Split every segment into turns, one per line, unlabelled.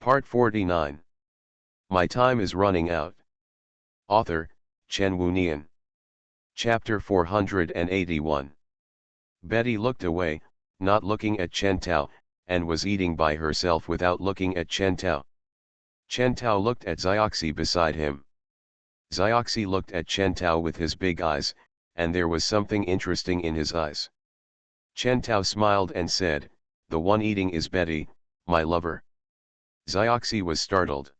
Part 49. My time is running out. Author, Chen Wunian. Chapter 481. Betty looked away, not looking at Chen Tao, and was eating by herself without looking at Chen Tao. Chen Tao looked at Zioxy beside him. Zioxy looked at Chen Tao with his big eyes, and there was something interesting in his eyes. Chen Tao smiled and said, "The one eating is Betty, my lover." Zioxy was startled.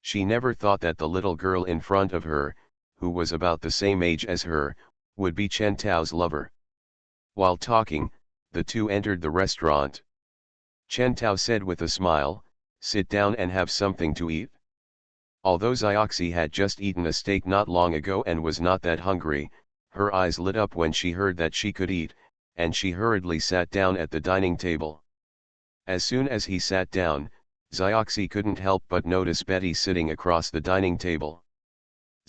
She never thought that the little girl in front of her, who was about the same age as her, would be Chen Tao's lover. While talking, the two entered the restaurant. Chen Tao said with a smile, "Sit down and have something to eat." Although Zioxy had just eaten a steak not long ago and was not that hungry, her eyes lit up when she heard that she could eat, and she hurriedly sat down at the dining table. As soon as he sat down, Zioxy couldn't help but notice Betty sitting across the dining table.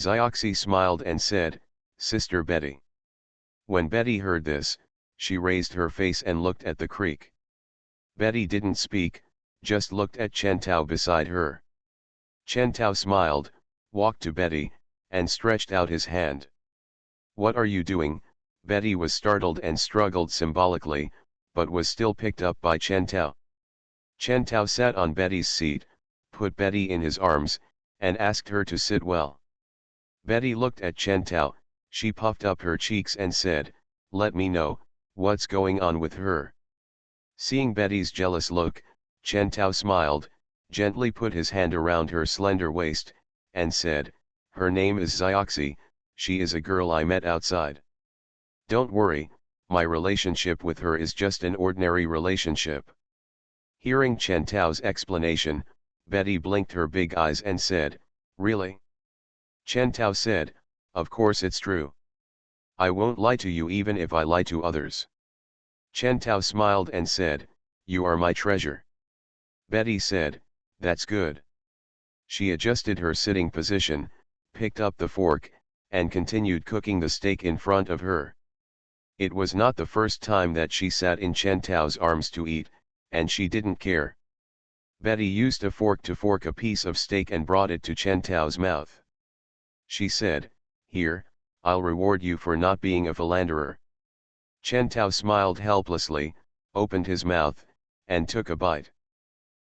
Zioxy smiled and said, "Sister Betty." When Betty heard this, she raised her face and looked at the creek. Betty didn't speak, just looked at Chen Tao beside her. Chen Tao smiled, walked to Betty, and stretched out his hand. "What are you doing?" Betty was startled and struggled symbolically, but was still picked up by Chen Tao. Chen Tao sat on Betty's seat, put Betty in his arms, and asked her to sit well. Betty looked at Chen Tao, she puffed up her cheeks and said, "Let me know, what's going on with her?" Seeing Betty's jealous look, Chen Tao smiled, gently put his hand around her slender waist, and said, "Her name is Zioxy, she is a girl I met outside. Don't worry, my relationship with her is just an ordinary relationship." Hearing Chen Tao's explanation, Betty blinked her big eyes and said, "Really?" Chen Tao said, "Of course it's true. I won't lie to you even if I lie to others." Chen Tao smiled and said, "You are my treasure." Betty said, "That's good." She adjusted her sitting position, picked up the fork, and continued cooking the steak in front of her. It was not the first time that she sat in Chen Tao's arms to eat, and she didn't care. Betty used a fork to fork a piece of steak and brought it to Chen Tao's mouth. She said, "Here, I'll reward you for not being a philanderer." Chen Tao smiled helplessly, opened his mouth, and took a bite.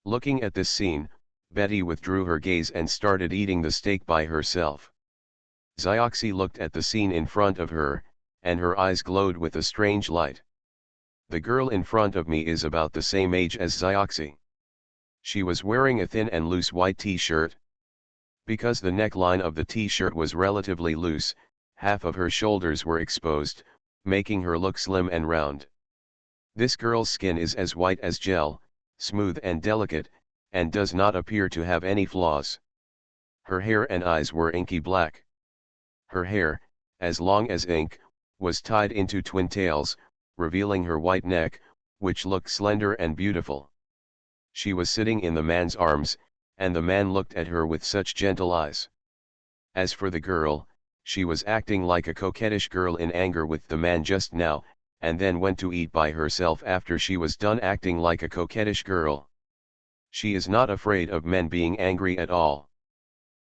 Looking at this scene, Betty withdrew her gaze and started eating the steak by herself. Zioxy looked at the scene in front of her, and her eyes glowed with a strange light. The girl in front of me is about the same age as Zioxy. She was wearing a thin and loose white t-shirt. Because the neckline of the t-shirt was relatively loose, half of her shoulders were exposed, making her look slim and round. This girl's skin is as white as gel, smooth and delicate, and does not appear to have any flaws. Her hair and eyes were inky black. Her hair, as long as ink, was tied into twin tails, revealing her white neck, which looked slender and beautiful. She was sitting in the man's arms, and the man looked at her with such gentle eyes. As for the girl, she was acting like a coquettish girl in anger with the man just now, and then went to eat by herself after she was done acting like a coquettish girl. She is not afraid of men being angry at all.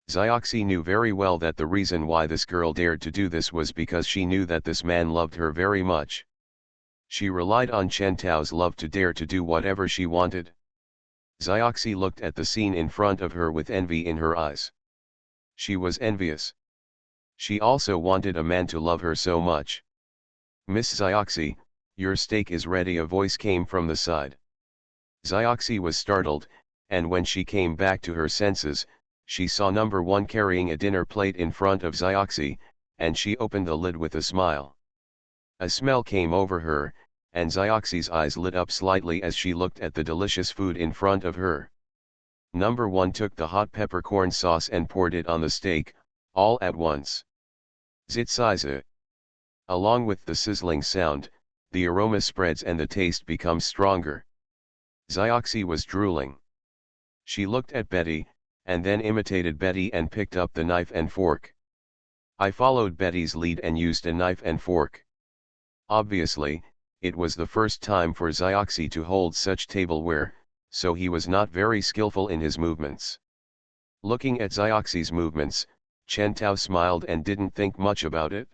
Zioxy knew very well that the reason why this girl dared to do this was because she knew that this man loved her very much. She relied on Chen Tao's love to dare to do whatever she wanted. Zioxy looked at the scene in front of her with envy in her eyes. She was envious. She also wanted a man to love her so much. "Miss Zioxy, your steak is ready," a voice came from the side. Zioxy was startled, and when she came back to her senses, she saw number one carrying a dinner plate in front of Zioxy, and she opened the lid with a smile. A smell came over her, and Zioxy's eyes lit up slightly as she looked at the delicious food in front of her. Number one took the hot peppercorn sauce and poured it on the steak, all at once. Zit-size. Along with the sizzling sound, the aroma spreads and the taste becomes stronger. Zioxy was drooling. She looked at Betty, and then imitated Betty and picked up the knife and fork. I followed Betty's lead and used a knife and fork. Obviously, it was the first time for Zioxy to hold such tableware, so he was not very skillful in his movements. Looking at Zioxy's movements, Chen Tao smiled and didn't think much about it.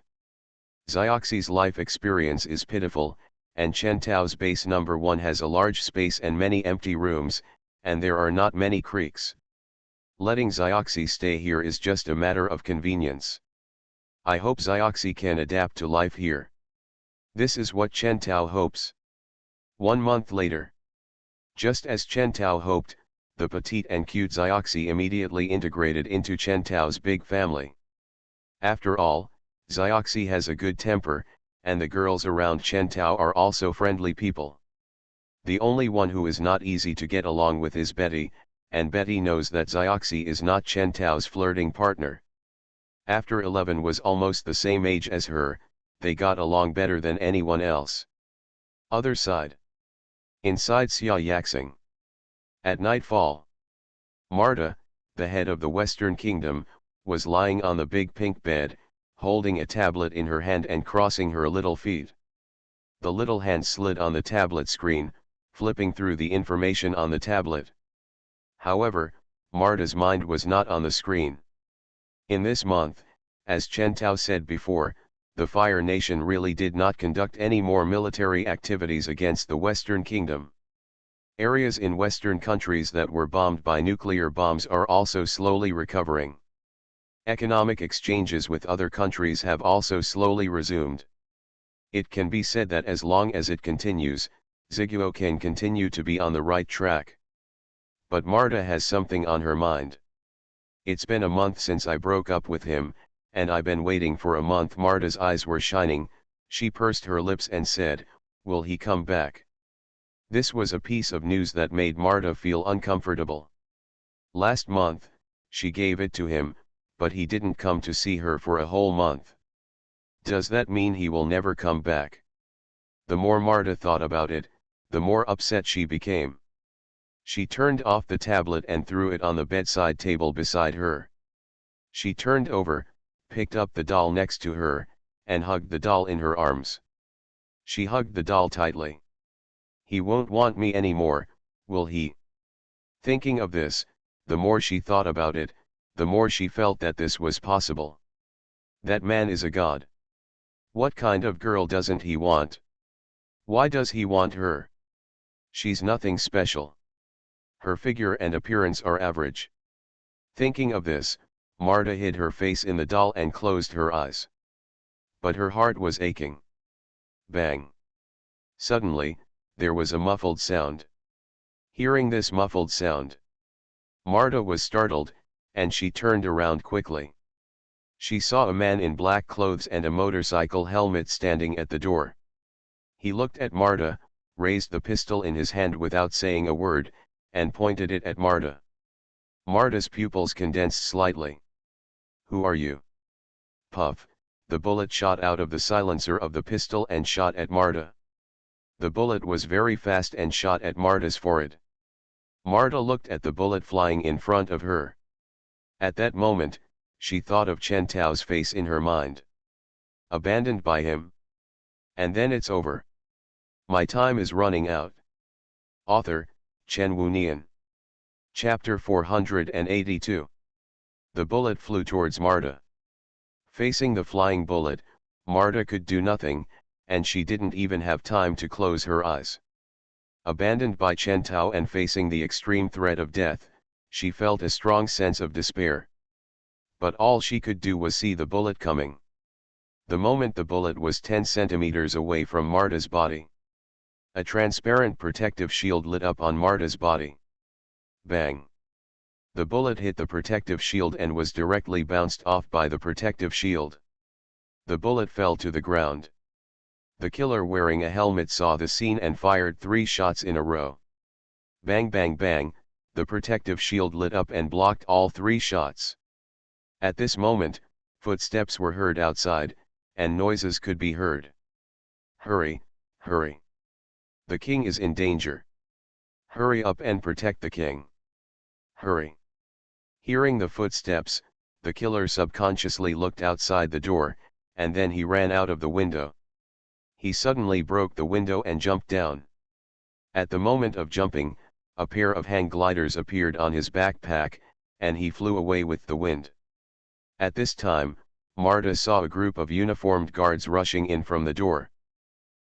Zioxy's life experience is pitiful, and Chen Tao's base number 1 has a large space and many empty rooms, and there are not many creeks. Letting Zioxy stay here is just a matter of convenience. I hope Zioxy can adapt to life here. This is what Chen Tao hopes. 1 month later. Just as Chen Tao hoped, the petite and cute Zioxy immediately integrated into Chen Tao's big family. After all, Zioxy has a good temper, and the girls around Chen Tao are also friendly people. The only one who is not easy to get along with is Betty, and Betty knows that Zioxy is not Chen Tao's flirting partner. After 11 was almost the same age as her, they got along better than anyone else. Other side. Inside Xia Yaxing. At nightfall. Marta, the head of the Western Kingdom, was lying on the big pink bed, holding a tablet in her hand and crossing her little feet. The little hand slid on the tablet screen, flipping through the information on the tablet. However, Marta's mind was not on the screen. In this month, as Chen Tao said before, the Fire Nation really did not conduct any more military activities against the Western Kingdom. Areas in Western countries that were bombed by nuclear bombs are also slowly recovering. Economic exchanges with other countries have also slowly resumed. It can be said that as long as it continues, Ziguo can continue to be on the right track. But Marta has something on her mind. It's been a month since I broke up with him, and I've been waiting for a month. Marta's eyes were shining, she pursed her lips and said, "Will he come back?" This was a piece of news that made Marta feel uncomfortable. Last month, she gave it to him, but he didn't come to see her for a whole month. Does that mean he will never come back? The more Marta thought about it, the more upset she became. She turned off the tablet and threw it on the bedside table beside her. She turned over, picked up the doll next to her, and hugged the doll in her arms. She hugged the doll tightly. He won't want me anymore, will he? Thinking of this, the more she thought about it, the more she felt that this was possible. That man is a god. What kind of girl doesn't he want? Why does he want her? She's nothing special. Her figure and appearance are average. Thinking of this, Marta hid her face in the doll and closed her eyes. But her heart was aching. Bang! Suddenly, there was a muffled sound. Hearing this muffled sound, Marta was startled, and she turned around quickly. She saw a man in black clothes and a motorcycle helmet standing at the door. He looked at Marta, raised the pistol in his hand without saying a word, and pointed it at Marta. Marta's pupils condensed slightly. "Who are you?" Puff, the bullet shot out of the silencer of the pistol and shot at Marta. The bullet was very fast and shot at Marta's forehead. Marta looked at the bullet flying in front of her. At that moment, she thought of Chen Tao's face in her mind. Abandoned by him. And then it's over. My time is running out. Author, Chen Wunian. Chapter 482. The bullet flew towards Marta. Facing the flying bullet, Marta could do nothing, and she didn't even have time to close her eyes. Abandoned by Chen Tao and facing the extreme threat of death, she felt a strong sense of despair. But all she could do was see the bullet coming. The moment the bullet was 10 centimeters away from Marta's body, a transparent protective shield lit up on Marta's body. Bang! The bullet hit the protective shield and was directly bounced off by the protective shield. The bullet fell to the ground. The killer wearing a helmet saw the scene and fired 3 shots in a row. Bang bang bang, the protective shield lit up and blocked all 3 shots. At this moment, footsteps were heard outside, and noises could be heard. Hurry, hurry. The king is in danger. Hurry up and protect the king. Hurry. Hearing the footsteps, the killer subconsciously looked outside the door, and then he ran out of the window. He suddenly broke the window and jumped down. At the moment of jumping, a pair of hang gliders appeared on his backpack, and he flew away with the wind. At this time, Marta saw a group of uniformed guards rushing in from the door.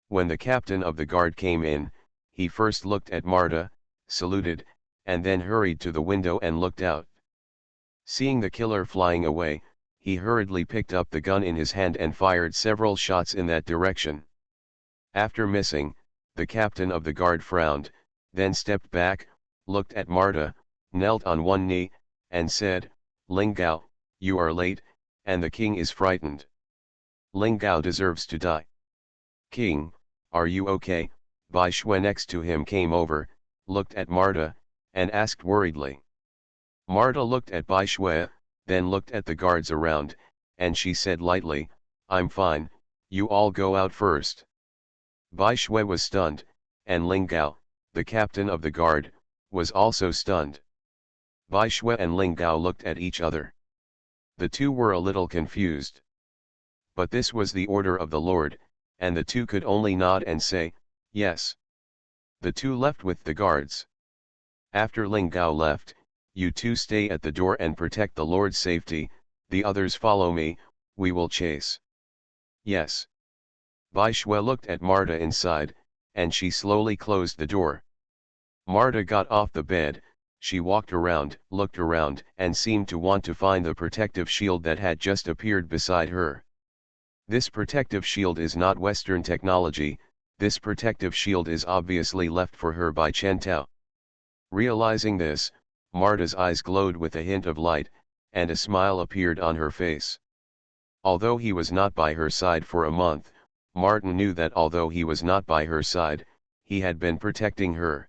When the captain of the guard came in, he first looked at Marta, saluted, and then hurried to the window and looked out. Seeing the killer flying away, he hurriedly picked up the gun in his hand and fired several shots in that direction. After missing, the captain of the guard frowned, then stepped back, looked at Marta, knelt on one knee, and said, "Ling Gao, you are late, and the king is frightened. Ling Gao deserves to die." "King, are you okay?" Bai Shui next to him came over, looked at Marta, and asked worriedly. Marta looked at Bai Shui, then looked at the guards around, and she said lightly, "I'm fine, you all go out first." Bai Shui was stunned, and Ling Gao, the captain of the guard, was also stunned. Bai Shui and Ling Gao looked at each other. The two were a little confused. But this was the order of the Lord, and the two could only nod and say, "Yes." The two left with the guards. After Ling Gao left, "You two stay at the door and protect the Lord's safety, the others follow me, we will chase." "Yes." Bai Shui looked at Marta inside, and she slowly closed the door. Marta got off the bed, she walked around, looked around, and seemed to want to find the protective shield that had just appeared beside her. This protective shield is not Western technology, this protective shield is obviously left for her by Chen Tao. Realizing this, Marta's eyes glowed with a hint of light, and a smile appeared on her face. Although he was not by her side for a month, Martin knew that although he was not by her side, he had been protecting her.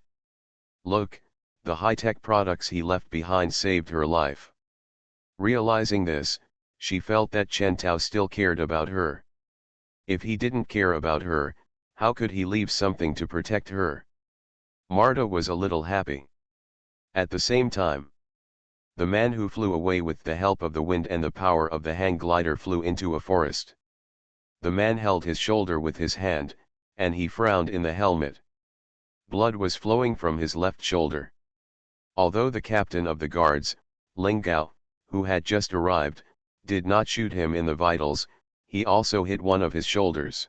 Look, the high-tech products he left behind saved her life. Realizing this, she felt that Chen Tao still cared about her. If he didn't care about her, how could he leave something to protect her? Marta was a little happy. At the same time, the man who flew away with the help of the wind and the power of the hang glider flew into a forest. The man held his shoulder with his hand, and he frowned in the helmet. Blood was flowing from his left shoulder. Although the captain of the guards, Ling Gao, who had just arrived, did not shoot him in the vitals, he also hit one of his shoulders.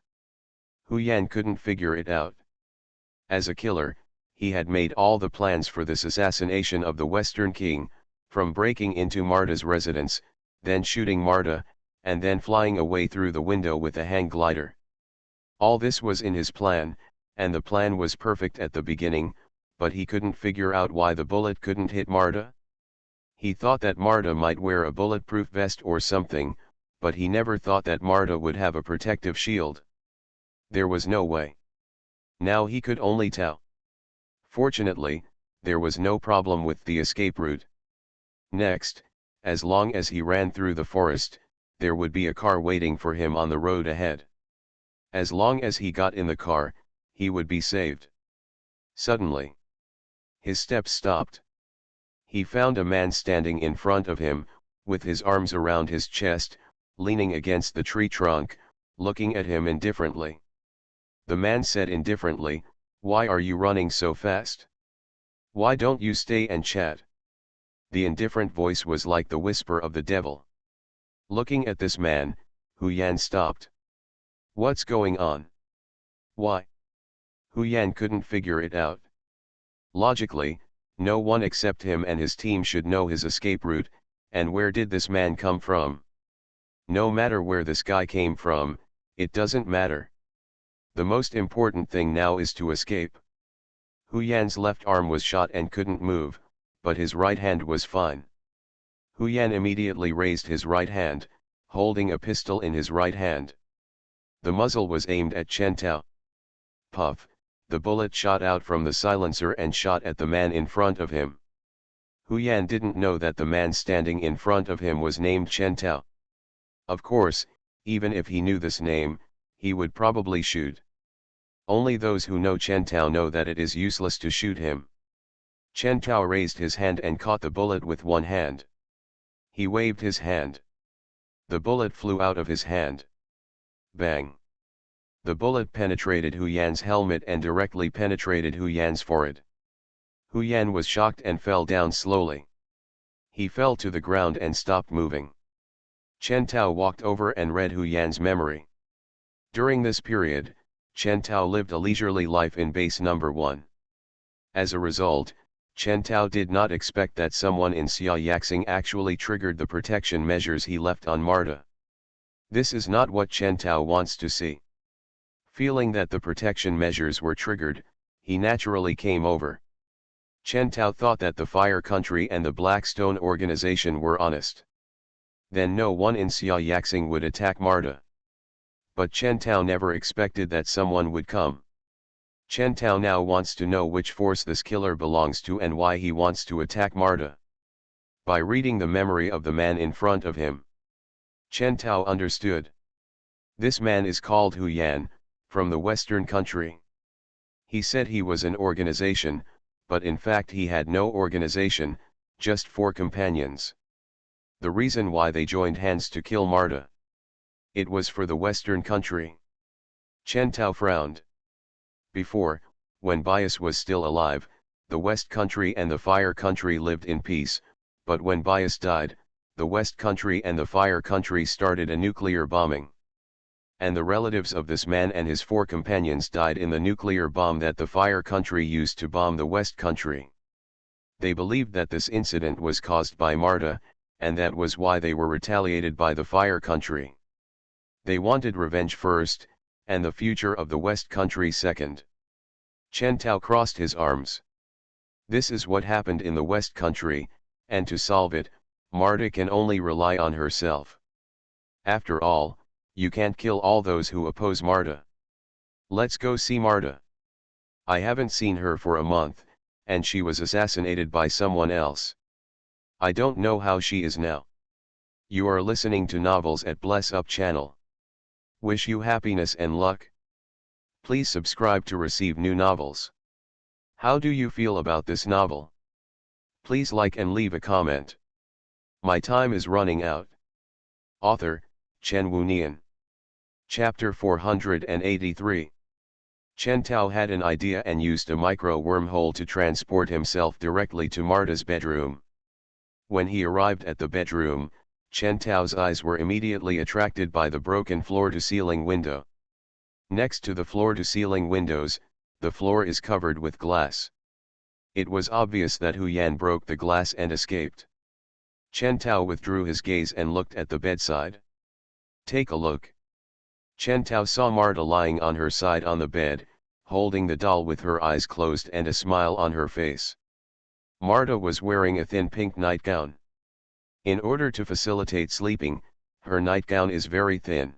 Hu Yan couldn't figure it out. As a killer, he had made all the plans for this assassination of the Western king, from breaking into Marta's residence, then shooting Marta, and then flying away through the window with a hang glider. All this was in his plan, and the plan was perfect at the beginning, but he couldn't figure out why the bullet couldn't hit Marta. He thought that Marta might wear a bulletproof vest or something, but he never thought that Marta would have a protective shield. There was no way. Now he could only tell. Fortunately, there was no problem with the escape route. Next, as long as he ran through the forest, there would be a car waiting for him on the road ahead. As long as he got in the car, he would be saved. Suddenly, his steps stopped. He found a man standing in front of him, with his arms around his chest, leaning against the tree trunk, looking at him indifferently. The man said indifferently, "Why are you running so fast? Why don't you stay and chat?" The indifferent voice was like the whisper of the devil. Looking at this man, Hu Yan stopped. "What's going on? Why?" Hu Yan couldn't figure it out. Logically, no one except him and his team should know his escape route, and where did this man come from? No matter where this guy came from, it doesn't matter. The most important thing now is to escape. Hu Yan's left arm was shot and couldn't move, but his right hand was fine. Hu Yan immediately raised his right hand, holding a pistol in his right hand. The muzzle was aimed at Chen Tao. Puff, the bullet shot out from the silencer and shot at the man in front of him. Hu Yan didn't know that the man standing in front of him was named Chen Tao. Of course, even if he knew this name, he would probably shoot. Only those who know Chen Tao know that it is useless to shoot him. Chen Tao raised his hand and caught the bullet with one hand. He waved his hand. The bullet flew out of his hand. Bang! The bullet penetrated Hu Yan's helmet and directly penetrated Hu Yan's forehead. Hu Yan was shocked and fell down slowly. He fell to the ground and stopped moving. Chen Tao walked over and read Hu Yan's memory. During this period, Chen Tao lived a leisurely life in base number 1. As a result, Chen Tao did not expect that someone in Xia Yaxing actually triggered the protection measures he left on Marta. This is not what Chen Tao wants to see. Feeling that the protection measures were triggered, he naturally came over. Chen Tao thought that the Fire Country and the Blackstone organization were honest. Then no one in Xia Yaxing would attack Marta. But Chen Tao never expected that someone would come. Chen Tao now wants to know which force this killer belongs to and why he wants to attack Marta. By reading the memory of the man in front of him, Chen Tao understood. This man is called Hu Yan, from the Western country. He said he was an organization, but in fact he had no organization, just 4 companions. The reason why they joined hands to kill Marta. It was for the Western country. Chen Tao frowned. Before, when Bias was still alive, the West Country and the Fire Country lived in peace, but when Bias died, the West Country and the Fire Country started a nuclear bombing. And the relatives of this man and his 4 companions died in the nuclear bomb that the Fire Country used to bomb the West Country. They believed that this incident was caused by Marta, and that was why they were retaliated by the Fire Country. They wanted revenge first, and the future of the West Country second. Chen Tao crossed his arms. This is what happened in the West Country, and to solve it, Marta can only rely on herself. After all, you can't kill all those who oppose Marta. Let's go see Marta. I haven't seen her for a month, and she was assassinated by someone else. I don't know how she is now. You are listening to Novels at Bless Up channel. Wish you happiness and luck. Please subscribe to receive new novels. How do you feel about this novel? Please like and leave a comment. My time is running out. Author, Chen Wunian. Chapter 483. Chen Tao had an idea and used a micro wormhole to transport himself directly to Marta's bedroom. When he arrived at the bedroom, Chen Tao's eyes were immediately attracted by the broken floor-to-ceiling window. Next to the floor-to-ceiling windows, the floor is covered with glass. It was obvious that Hu Yan broke the glass and escaped. Chen Tao withdrew his gaze and looked at the bedside. Take a look. Chen Tao saw Marta lying on her side on the bed, holding the doll with her eyes closed and a smile on her face. Marta was wearing a thin pink nightgown. In order to facilitate sleeping, her nightgown is very thin.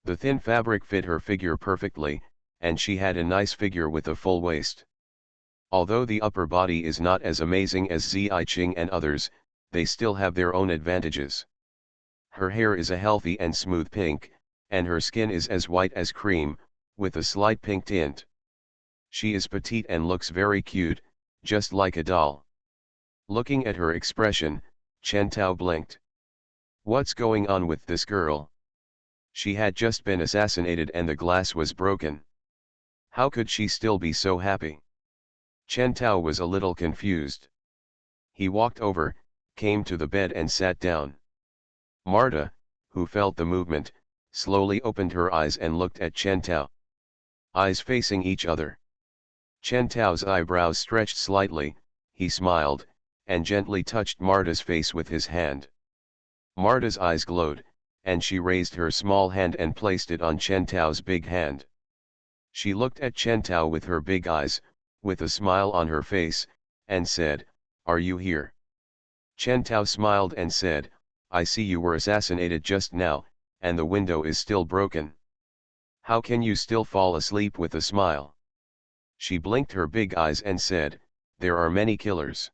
The thin fabric fit her figure perfectly, and she had a nice figure with a full waist. Although the upper body is not as amazing as Zi Ching and others, they still have their own advantages. Her hair is a healthy and smooth pink, and her skin is as white as cream, with a slight pink tint. She is petite and looks very cute, just like a doll. Looking at her expression, Chen Tao blinked. What's going on with this girl? She had just been assassinated and the glass was broken. How could she still be so happy? Chen Tao was a little confused. He walked over, came to the bed and sat down. Marta, who felt the movement, slowly opened her eyes and looked at Chen Tao. Eyes facing each other. Chen Tao's eyebrows stretched slightly, he smiled, and gently touched Marta's face with his hand. Marta's eyes glowed, and she raised her small hand and placed it on Chen Tao's big hand. She looked at Chen Tao with her big eyes, with a smile on her face, and said, "Are you here?" Chen Tao smiled and said, "I see you were assassinated just now, and the window is still broken. How can you still fall asleep with a smile?" She blinked her big eyes and said, "There are many killers.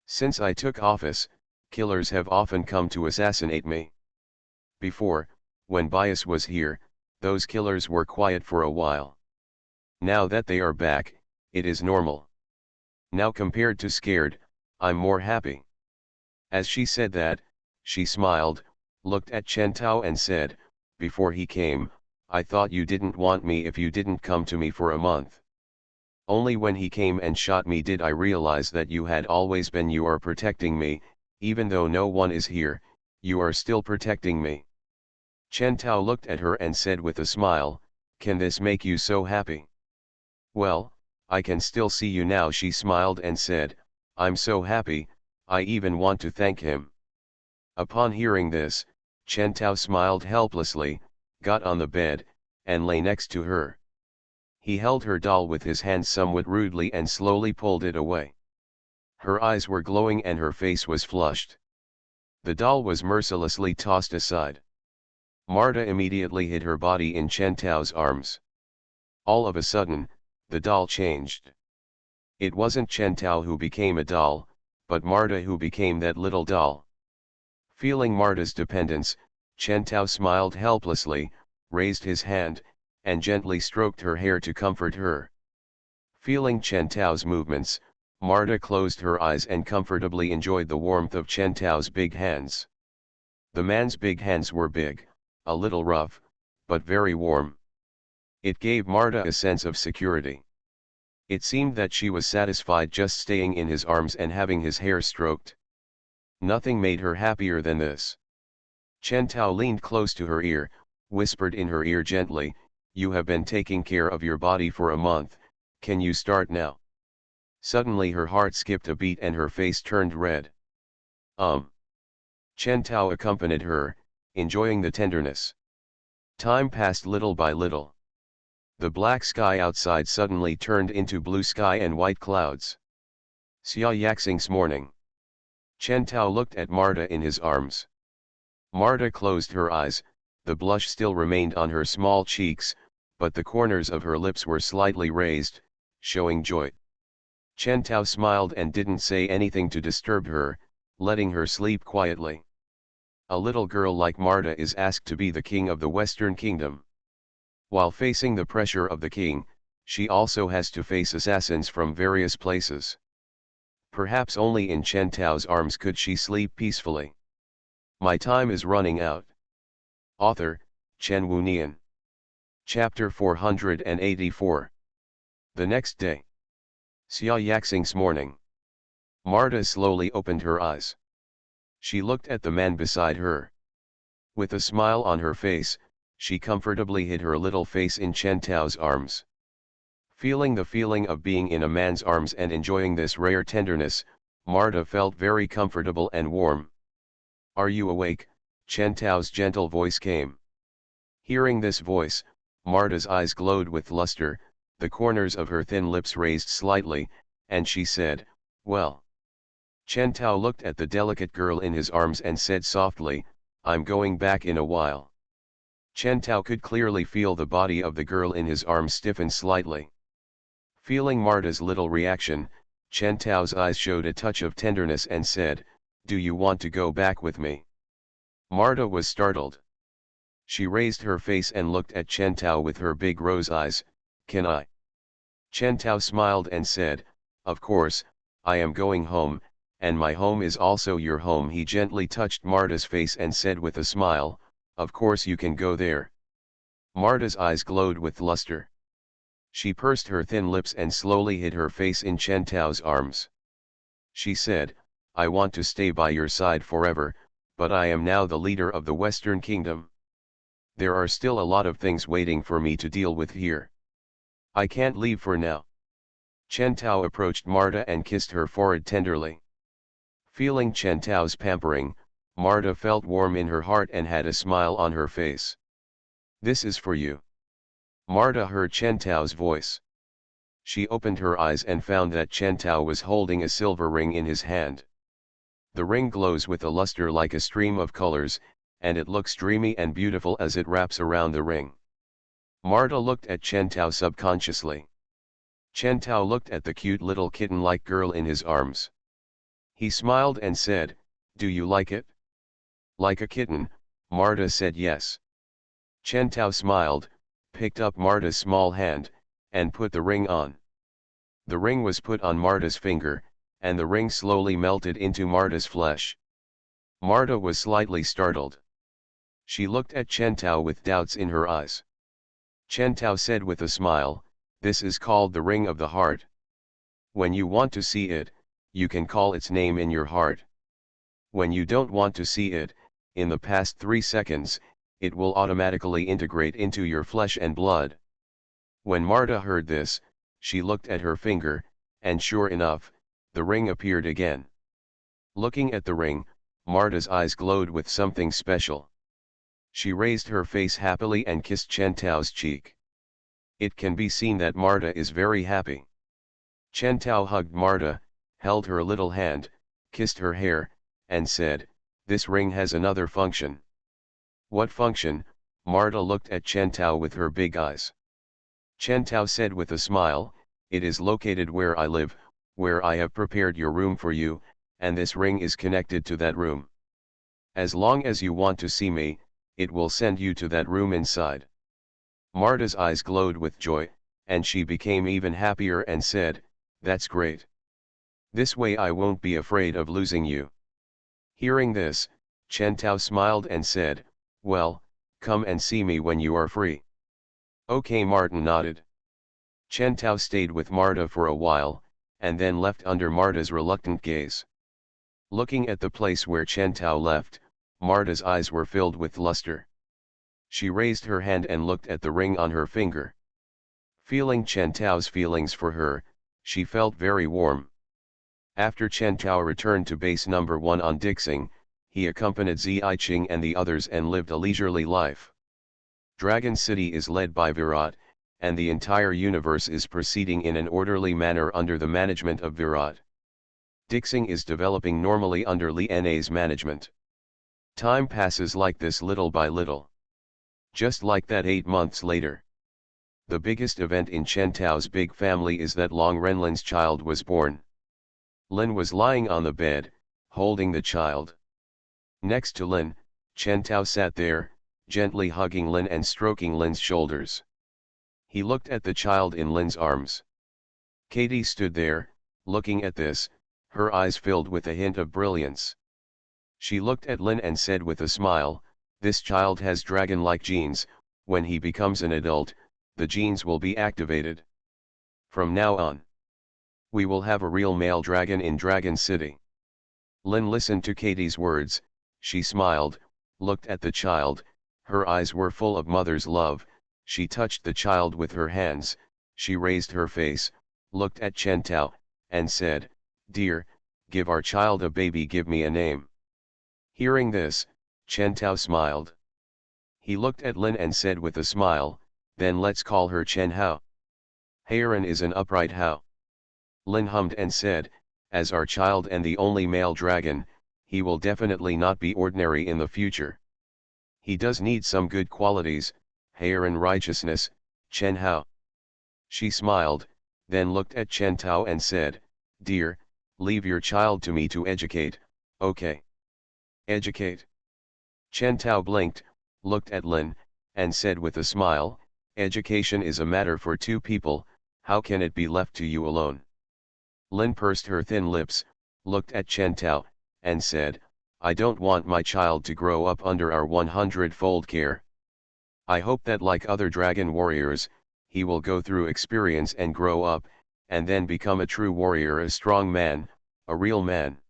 Since I took office, killers have often come to assassinate me. Before, when Bias was here, those killers were quiet for a while. Now that they are back, it is normal. Now compared to scared, I'm more happy." As she said that, she smiled, looked at Chen Tao and said, "Before he came, I thought you didn't want me if you didn't come to me for a month. Only when he came and shot me did I realize that you had always been. You are protecting me, even though no one is here, you are still protecting me. Chen Tao looked at her and said with a smile, can this make you so happy? Well, I can still see you now. She smiled and said, I'm so happy, I even want to thank him. Upon hearing this, Chen Tao smiled helplessly, got on the bed, and lay next to her. He held her doll with his hands somewhat rudely and slowly pulled it away. Her eyes were glowing and her face was flushed. The doll was mercilessly tossed aside. Marta immediately hid her body in Chen Tao's arms. All of a sudden, the doll changed. It wasn't Chen Tao who became a doll, but Marta who became that little doll. Feeling Marta's dependence, Chen Tao smiled helplessly, raised his hand, and gently stroked her hair to comfort her. Feeling Chen Tao's movements, Marta closed her eyes and comfortably enjoyed the warmth of Chen Tao's big hands. The man's big hands were big, a little rough, but very warm. It gave Marta a sense of security. It seemed that she was satisfied just staying in his arms and having his hair stroked. Nothing made her happier than this. Chen Tao leaned close to her ear, whispered in her ear gently, you have been taking care of your body for a month, can you start now? Suddenly her heart skipped a beat and her face turned red. Chen Tao accompanied her, enjoying the tenderness. Time passed little by little. The black sky outside suddenly turned into blue sky and white clouds. Xia Yaxing's morning. Chen Tao looked at Marta in his arms. Marta closed her eyes, the blush still remained on her small cheeks, but the corners of her lips were slightly raised, showing joy. Chen Tao smiled and didn't say anything to disturb her, letting her sleep quietly. A little girl like Marta is asked to be the king of the Western Kingdom. While facing the pressure of the king, she also has to face assassins from various places. Perhaps only in Chen Tao's arms could she sleep peacefully. My time is running out. Author, Chen Wunian. Chapter 484. The next day. Xia Yaxing's morning. Marta slowly opened her eyes. She looked at the man beside her. With a smile on her face, she comfortably hid her little face in Chen Tao's arms. Feeling the feeling of being in a man's arms and enjoying this rare tenderness, Marta felt very comfortable and warm. Are you awake? Chen Tao's gentle voice came. Hearing this voice, Marta's eyes glowed with luster, the corners of her thin lips raised slightly, and she said, well. Chen Tao looked at the delicate girl in his arms and said softly, I'm going back in a while. Chen Tao could clearly feel the body of the girl in his arms stiffen slightly. Feeling Marta's little reaction, Chen Tao's eyes showed a touch of tenderness and said, do you want to go back with me? Marta was startled. She raised her face and looked at Chen Tao with her big rose eyes, can I? Chen Tao smiled and said, of course, I am going home, and my home is also your home. He gently touched Marta's face and said with a smile, of course you can go there. Marta's eyes glowed with luster. She pursed her thin lips and slowly hid her face in Chen Tao's arms. She said, I want to stay by your side forever, but I am now the leader of the Western Kingdom. There are still a lot of things waiting for me to deal with here. I can't leave for now. Chen Tao approached Marta and kissed her forehead tenderly. Feeling Chen Tao's pampering, Marta felt warm in her heart and had a smile on her face. This is for you. Marta heard Chen Tao's voice. She opened her eyes and found that Chen Tao was holding a silver ring in his hand. The ring glows with a luster like a stream of colors, and it looks dreamy and beautiful as it wraps around the ring. Marta looked at Chen Tao subconsciously. Chen Tao looked at the cute little kitten-like girl in his arms. He smiled and said, do you like it? Like a kitten, Marta said yes. Chen Tao smiled, picked up Marta's small hand, and put the ring on. The ring was put on Marta's finger, and the ring slowly melted into Marta's flesh. Marta was slightly startled. She looked at Chen Tao with doubts in her eyes. Chen Tao said with a smile, This is called the ring of the heart. When you want to see it, you can call its name in your heart. When you don't want to see it, in the past 3 seconds, it will automatically integrate into your flesh and blood. When Marta heard this, she looked at her finger, and sure enough, the ring appeared again. Looking at the ring, Marta's eyes glowed with something special. She raised her face happily and kissed Chen Tao's cheek. It can be seen that Marta is very happy. Chen Tao hugged Marta, held her little hand, kissed her hair, and said, "This ring has another function." "What function?" Marta looked at Chen Tao with her big eyes. Chen Tao said with a smile, "It is located where I live, where I have prepared your room for you, and this ring is connected to that room. As long as you want to see me, it will send you to that room inside." Marta's eyes glowed with joy, and she became even happier and said, "That's great. This way I won't be afraid of losing you." Hearing this, Chen Tao smiled and said, "Well, come and see me when you are free." Okay, Martin nodded. Chen Tao stayed with Marta for a while, and then left under Marta's reluctant gaze. Looking at the place where Chen Tao left, Marta's eyes were filled with luster. She raised her hand and looked at the ring on her finger. Feeling Chen Tao's feelings for her, she felt very warm. After Chen Tao returned to base number 1 on Dixing, he accompanied Ziyiqing and the others and lived a leisurely life. Dragon City is led by Virat, and the entire universe is proceeding in an orderly manner under the management of Virat. Dixing is developing normally under Li Na's management. Time passes like this little by little. Just like that 8 months later. The biggest event in Chen Tao's big family is that Long Renlin's child was born. Lin was lying on the bed, holding the child. Next to Lin, Chen Tao sat there, gently hugging Lin and stroking Lin's shoulders. He looked at the child in Lin's arms. Katie stood there, looking at this, her eyes filled with a hint of brilliance. She looked at Lin and said with a smile, "This child has dragon-like genes. When he becomes an adult, the genes will be activated. From now on, we will have a real male dragon in Dragon City." Lin listened to Katie's words, she smiled, looked at the child, her eyes were full of mother's love, she touched the child with her hands, she raised her face, looked at Chen Tao, and said, "Dear, give our child a baby, give me a name." Hearing this, Chen Tao smiled. He looked at Lin and said with a smile, "Then let's call her Chen Hao. Hairan is an upright Hao." Lin hummed and said, "As our child and the only male dragon, he will definitely not be ordinary in the future. He does need some good qualities, Hairan righteousness, Chen Hao." She smiled, then looked at Chen Tao and said, "Dear, leave your child to me to educate, okay?" "Educate?" Chen Tao blinked, looked at Lin, and said with a smile, "Education is a matter for 2 people, how can it be left to you alone?" Lin pursed her thin lips, looked at Chen Tao, and said, "I don't want my child to grow up under our 100-fold care. I hope that like other dragon warriors, he will go through experience and grow up, and then become a true warrior, a strong man, a real man.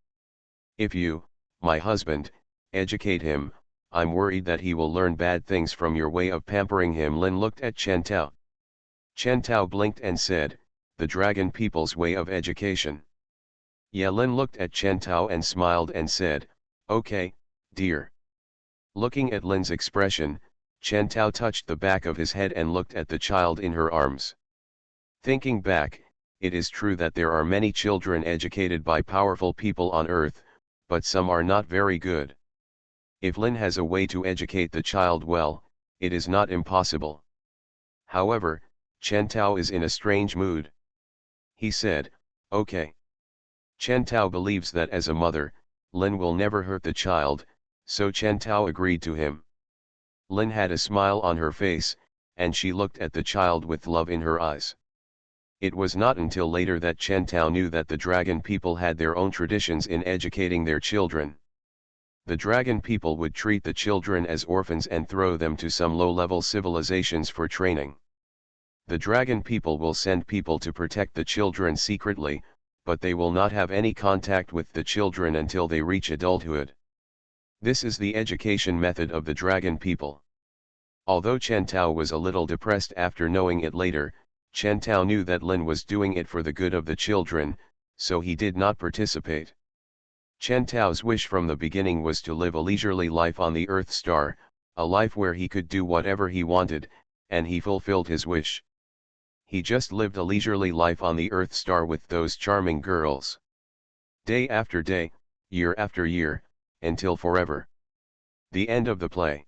If you, my husband, educate him, I'm worried that he will learn bad things from your way of pampering him." Lin looked at Chen Tao. Chen Tao blinked and said, "The dragon people's way of education." Yeah, Lin looked at Chen Tao and smiled and said, "Okay, dear." Looking at Lin's expression, Chen Tao touched the back of his head and looked at the child in her arms. Thinking back, it is true that there are many children educated by powerful people on earth, but some are not very good. If Lin has a way to educate the child well, it is not impossible. However, Chen Tao is in a strange mood. He said, "Okay." Chen Tao believes that as a mother, Lin will never hurt the child, so Chen Tao agreed to him. Lin had a smile on her face, and she looked at the child with love in her eyes. It was not until later that Chen Tao knew that the dragon people had their own traditions in educating their children. The dragon people would treat the children as orphans and throw them to some low-level civilizations for training. The dragon people will send people to protect the children secretly, but they will not have any contact with the children until they reach adulthood. This is the education method of the dragon people. Although Chen Tao was a little depressed after knowing it later, Chen Tao knew that Lin was doing it for the good of the children, so he did not participate. Chen Tao's wish from the beginning was to live a leisurely life on the Earth Star, a life where he could do whatever he wanted, and he fulfilled his wish. He just lived a leisurely life on the Earth Star with those charming girls. Day after day, year after year, until forever. The end of the play.